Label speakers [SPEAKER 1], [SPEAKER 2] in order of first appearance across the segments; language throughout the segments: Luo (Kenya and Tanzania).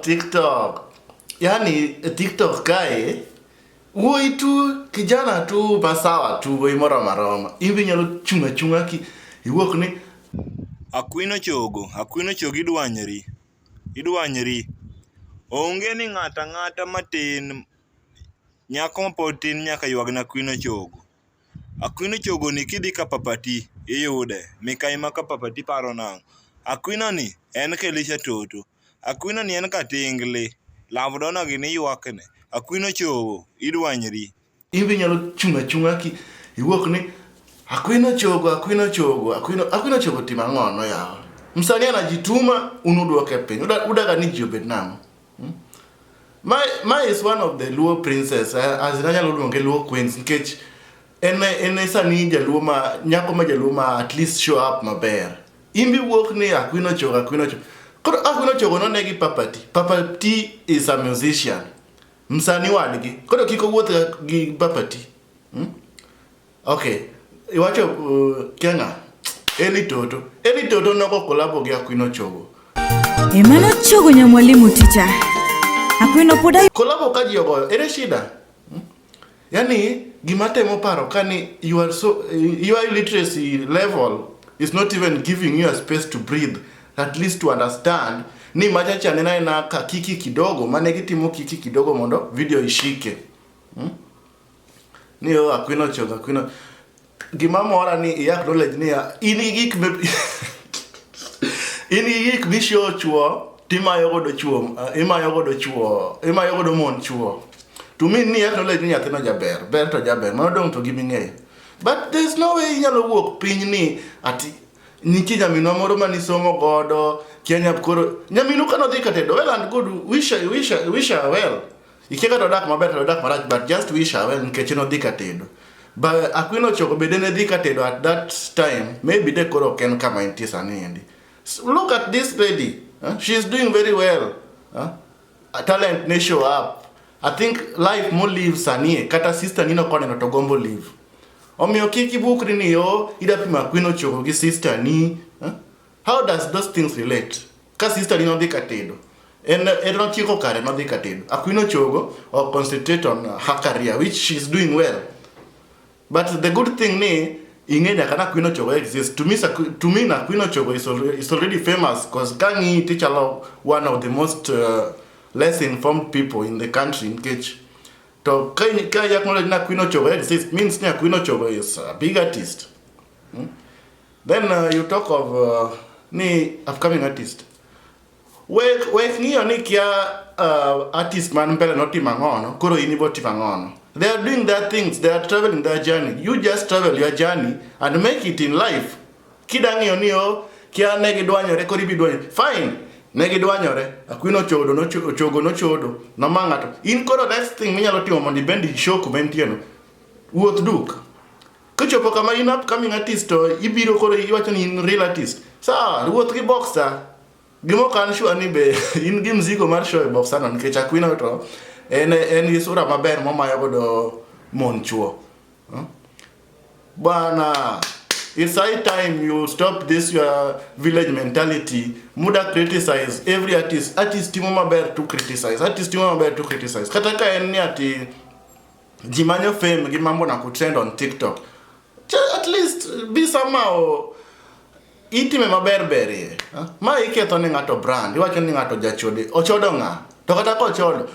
[SPEAKER 1] TikTok. Yani TikTok kae wuoi tu kijana tu masawa tu wuoi moro maroma. Imbe nyalo chunga ki iwuok ni
[SPEAKER 2] Akwino chogo idwanyri. Onge ni ng'ata matin nyako mapod tin nyaka ywagna akwino chogo. Akwino chogo ni kidhi ka papati iyude, mikai ma ka papati paro nang'o. Akwino ni en Kelisha Toto. Akwino ni en Katingli. Lavdona gi ni ywakne. Akwino chogo idwanyri.
[SPEAKER 1] imbe nyalo chunga ki iwuok ni Akwino chogo timo ang'o no yawa. Msanii anajituma unuduoke piny. Udaga ni ji obed nang'o. My is one of the Luo princess. As anyalo luonge Luo queens nikech en sani jaluo ma nyako ma jaluo ma at least show up maber. Imbi wuok ni Akwino chogo. Koro Akwino chogo no negi papati. Papati is a musician. Msanii wadgi. Koro kiko wuoth gi papati. Okay. Iwacho Kenya. Eli Toto noko kolabo gi Akwino chogo.
[SPEAKER 3] Emano chogo nya mwalimu teacher. Akwino podai
[SPEAKER 1] Kolabo ka ji ogoyo. Ere shida? Yani gimatemo paro kani your illiteracy level is not even giving you a space to breathe, at least to understand ni machacha nena na kiki kidogo mane gitimo kiki kidogo mondo video ishike. Ni Akwino chogo. Gimamora ni acknowledge ni inigik bisho chuo timayo godo chuo imayo godo mon chuo. To me ni acknowledge ni nyathino ber to jaber mano dong to giming'eyo. But there's no way inyalo wuok piny ni ati niki nyaminwa moro mani somo godo Kenya koro nyaminu kano dhi katedo well and good wish her well. Ikieka to dak maber to dak marach but just wish her well nikech no dhi katedo. But Akwino chogo bedene dhi katedo at that time maybe de koro ken kama intie sani endi. Look at this lady. She's doing very well. Talent ne show up. I think life more lives sani kata sister nino kone no to gombo live. Omiyo kiki bukri ni yo ida pima Akwino chogo gi sister ni. How does those things relate? Ka sister nino dhi katedo. En no chiko kare no dhi katedo. Akwino chogo or concentrate on her career which she's doing well. But the good thing ni ingenya kana Akwino chogo exists. To me Akwino chogo is already famous because Kangi teachalo one of the most less informed people in the country in Kech. To kai acknowledge na Akwino chogo exists means ni Akwino chogo is a big artist. Then you talk of ni upcoming artist. Wek niyo ni kia artist man mbele no timangono koro inibo timangono. They are doing their things, they are traveling their journey. You just travel your journey and make it in life. Kidangiyo niyo kia negi dwanyore kori bidwanyore. Fine. Negi dwanyore. Akwino chogo no chodo. No mangato. In koro next thing minyalo timo mondi bendi show kumentieno. Wuoth duk. Kuchopo kama in upcoming artist ibiro koro iwacho ni in real artist. Sawa, wuoth gi boxer. Gimo kan sure ni be in gi mzigo mar show e boxer no nikech Akwino to en gi sura maber momayo godo mon chuo. Bana, it's high time you stop this your village mentality. Muda criticize every artist timo maber to criticize. Kata ka en ni ati jimanyo fame gi mambo na kutrend on TikTok. At least be somehow itime maber berie. Ma iketho ni ng'ato brand, iwacho ni ng'ato jachode, ochodo ng'a. To kata ko chodo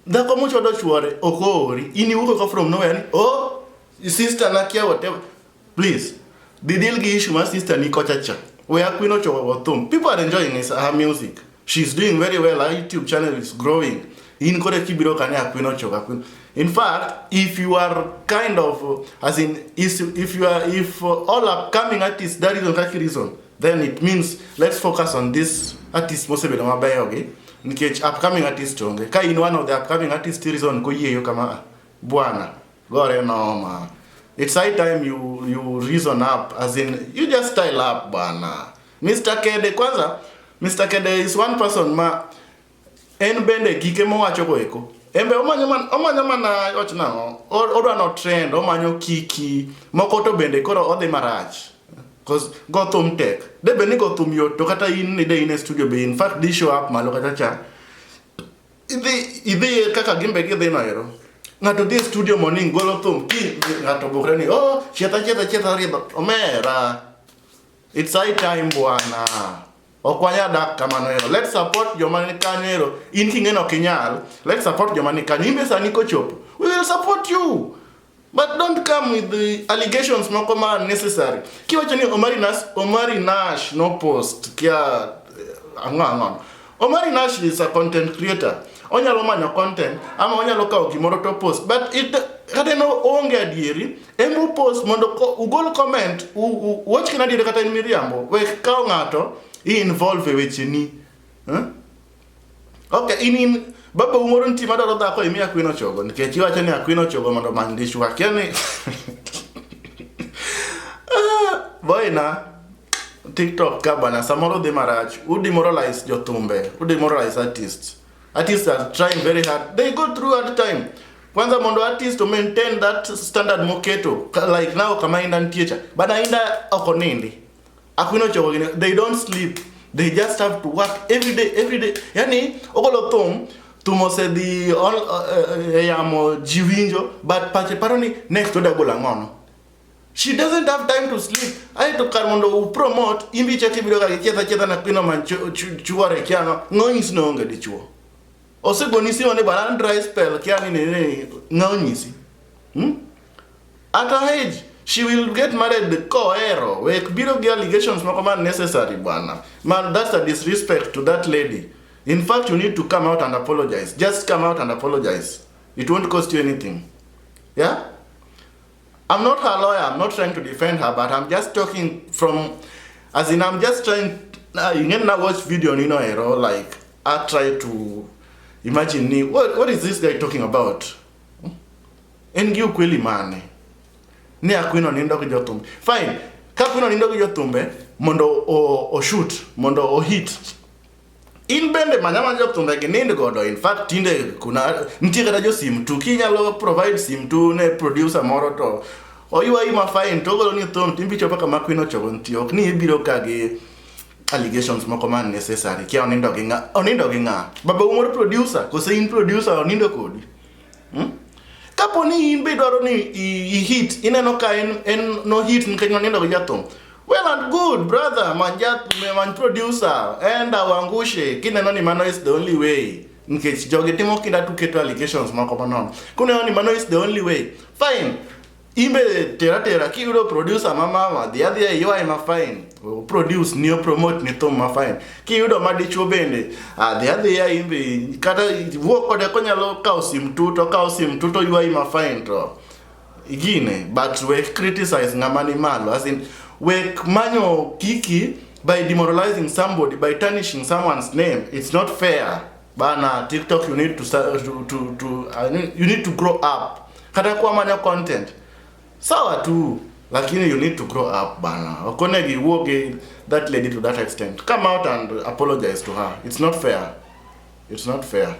[SPEAKER 1] dhako mochodo chuore okori ini wuko from nowhere ni sister na kia whatever. Please the deal gi issue my sister ni kochacha we Akwino chogo thum. People are enjoying her music. She's doing very well. Her YouTube channel is growing. In kore kibiro kane Akwino chogo. In fact, if you are kind of as in if all upcoming artists that is reason then it means let's focus on this artist mosebe no mabayo okay? Nikech upcoming artist onge. Ka in one of the upcoming artist reason ko yeyo kama bwana gore no ma. It's high time you reason up as in you just style up bwana. Mr. Kede is one person ma en bende gike mo wacho go eko. Embe omanyo mana wach nango. Odwa no trend omanyo kiki moko to bende koro odhi marach. cause go thum tech de be ni go thum yo to kata in ni de in studio be in fact this show up malo kata cha idhi kaka gimbe gi dhi noero ngato di studio morning golo thum ki ngato bukre ni oh cheta riba omera it's high time bwana okwanya dak kamano ero let's support joma ni kanero in kingeno kinyal let's support joma ni kanyo imbe sani kochopo we will support you. But don't come with the allegations no come necessary. Kiwacho ni Omari Nash no post kia angang. Omari Nash is a content creator. Onyalo manyo content ama onyalo kawo gimoro to post, but it kata no onge adieri emu post mondo ugol comment watch kana dire kata miriambo we kawo ngato involve weche ni. Okay, in baba umoro ntima daro dhako imi Akwino Chogo nikech iwacho ni Akwino Chogo mondo mandish wa yani boyna TikTok ka bana samoro de marach udemoralize jotumbe udemoralize artists are trying very hard, they go through hard time kwanza mondo artist to maintain that standard moketo like now kama inda teacher bana inda okonindi Akwino Chogo they don't sleep, they just have to work every day yani ogolo thum tumose di yamo jiwinjo but pache paroni next oda gola ngono. She doesn't have time to sleep. I to karmondo promote imbi chati bido ka cheta na Akwino man chuare kiano ngonyis no onge di chuo osego nisi one baran dry spell kiani ne ngonyisi at her age she will get married koero we biro gi allegations moko man necessary bwana man. That's a disrespect to that lady. In fact, you need to come out and apologize. Just come out and apologize. It won't cost you anything. Yeah? I'm not her lawyer. I'm not trying to defend her, but I'm just talking from, as in I'm just trying, you can now watch video, you know, like, I try to imagine, what is this guy talking about? Engi ukweli mane. Ni Akwino nindo kujotumbe. Fine. Akwino nindo kujotumbe, mondo o shoot, mondo o hit. In bende manyama jotumbe ginind godo. In fact tinde kuna ntie kata jo sim tu kinyalo provide sim tu ne producer moro to oywa ima fine to golo ni thum timbi chopa kama Akwino Chogo ntie ok ni ibiro kage allegations moko man necessary kia onindo gi nga baba umoro producer kose in producer onindo kodi kapo ni in be dwaro ni I hit ineno ka en no hit nkenyo onindo gi jathum. Well and good, brother, man producer, and awangushe, kineno ni mano is the only way. Nkech joge timo kinda tuketo allegations mako manon. Kuneno ni mano is the only way. Fine. Imbe tera ki udo producer mama the other day you are fine. Produce new promote ni thum ma fine. Ki udo madichuo bende. The other day imbe kata wuok kode konyalo kawo sim tuto you are fine to. Igine, but we criticize ngamani malo as in we manyo kiki by demoralizing somebody, by tarnishing someone's name. It's not fair. Bana TikTok, you need to start you need to grow up. Kata kwa manyo content sawa tu, lakini you need to grow up bana. Okonegi woge that lady to that extent. Come out and apologize to her. It's not fair. It's not fair.